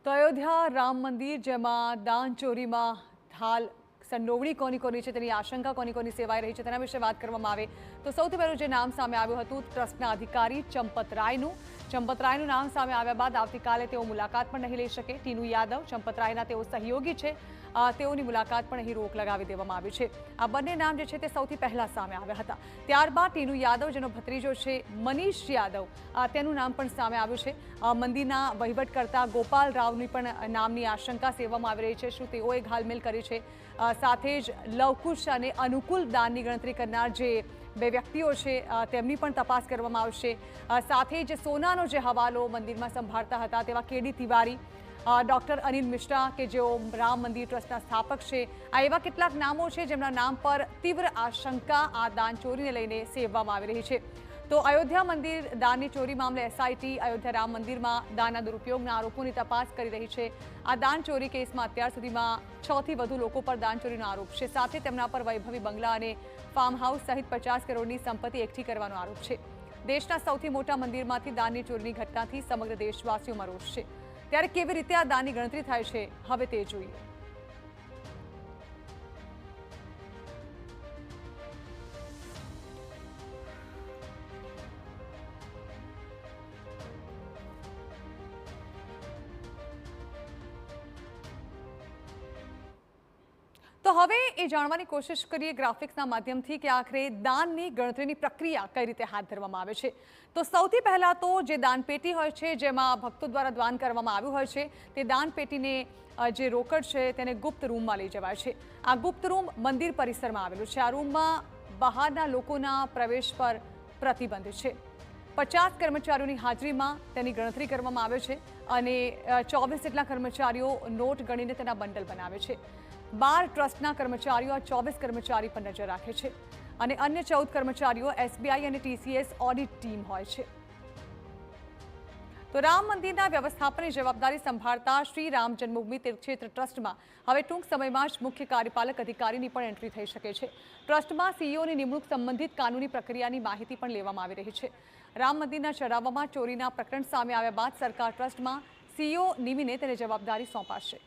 તો અયોધ્યા રામ મંદિર જેમાં દાન ચોરીમાં હાલ સંડોવણી કોની કોની છે તેની આશંકા કોની કોની સેવાઈ રહી છે તેના વિશે વાત કરવામાં આવે તો સૌથી પહેલું જે નામ સામે આવ્યું હતું ટ્રસ્ટના અધિકારી ચંપત રાયનું નામ સામે આવ્યા બાદ આવતીકાલે તેઓ મુલાકાત પણ નહીં લઈ શકે। ટીનુ યાદવ ચંપત રાયના તેઓ સહયોગી છે, તેઓની મુલાકાત પણ અહીં રોક લગાવી દેવામાં આવી છે। આ બંને નામ જે છે તે સૌથી પહેલા સામે આવ્યા હતા। ત્યારબાદ ટીનુ યાદવ જેનો ભત્રીજો છે મનીષ યાદવ તેનું નામ પણ સામે આવ્યું છે। મંદિરના વહીવટકર્તા ગોપાલ રાવની પણ નામની આશંકા સેવવામાં આવી રહી છે। શું તેઓએ ઘાલમેલ કરી છે? સાથે જ લવકુશ અને અનુકૂળ દાનની ગણતરી કરનાર જે બે વ્યક્તિઓ છે તેમની પણ તપાસ કરવામાં આવશે। સાથે જ સોનાનો જે હવાલો મંદિરમાં સંભાળતા હતા તેવા કેડી તિવારી, ડૉક્ટર અનિલ મિશ્રા કે જેઓ રામ મંદિર ટ્રસ્ટના સ્થાપક છે, આ એવા કેટલાક નામો છે જેમના નામ પર તીવ્ર આશંકા આ દાન ચોરીને લઈને સેવવામાં આવી રહી છે। તો અયોધ્યા મંદિર દાનની ચોરી મામલે એસઆઈટી અયોધ્યા રામ મંદિરમાં દાનના દુરુપયોગના આરોપોની તપાસ કરી રહી છે। આ દાન ચોરી કેસમાં અત્યાર સુધીમાં 6થી વધુ લોકો પર દાન ચોરીનો આરોપ છે। સાથે તેમના પર વૈભવી બંગલા અને ફાર્મ હાઉસ સહિત 50 કરોડની સંપત્તિ એકઠી કરવાનો આરોપ છે। દેશના સૌથી મોટા મંદિરમાંથી દાનની ચોરીની ઘટનાથી સમગ્ર દેશવાસીઓમાં રોષ છે। ત્યારે કેવી રીતે આ દાનની ગણતરી થાય છે હવે તે જોઈએ। તો હવે એ જાણવાની કોશિશ કરીએ ગ્રાફિક્સના માધ્યમથી કે આખરે દાનની ગણતરીની પ્રક્રિયા કઈ રીતે હાથ ધરવામાં આવે છે। તો સૌથી પહેલાં તો જે દાનપેટી હોય છે જેમાં ભક્તો દ્વારા દાન કરવામાં આવ્યું હોય છે તે દાનપેટીને જે રોકડ છે તેને ગુપ્ત રૂમમાં લઈ જવાય છે। આ ગુપ્ત રૂમ મંદિર પરિસરમાં આવેલું છે। આ રૂમમાં બહારના લોકોના પ્રવેશ પર પ્રતિબંધ છે। 50 કર્મચારીઓની હાજરીમાં તેની ગણતરી કરવામાં આવે છે અને 24 જેટલા કર્મચારીઓ નોટ ગણીને તેના બંડલ બનાવે છે। 12 ટ્રસ્ટના કર્મચારીઓ આ 24 કર્મચારી પર નજર રાખે છે અને અન્ય 14 કર્મચારીઓ એસબીઆઈ અને ટીસીએસ ઓડિટ ટીમ હોય છે। તો રામ મંદિરના વ્યવસ્થાપનની જવાબદારી સંભાળતા શ્રી રામ જન્મભૂમિ તીર્થક્ષેત્ર ટ્રસ્ટમાં હવે ટૂંક સમયમાં જ મુખ્ય કાર્યપાલક અધિકારીની પણ એન્ટ્રી થઈ શકે છે। ટ્રસ્ટમાં સીઈઓની નિમણૂક સંબંધિત કાનૂની પ્રક્રિયાની માહિતી પણ લેવામાં આવી રહી છે। રામ મંદિરના ચઢાવવામાં ચોરીના પ્રકરણ સામે આવ્યા બાદ સરકાર ટ્રસ્ટમાં સીઈઓ નિમીને તેને જવાબદારી સોંપાશે।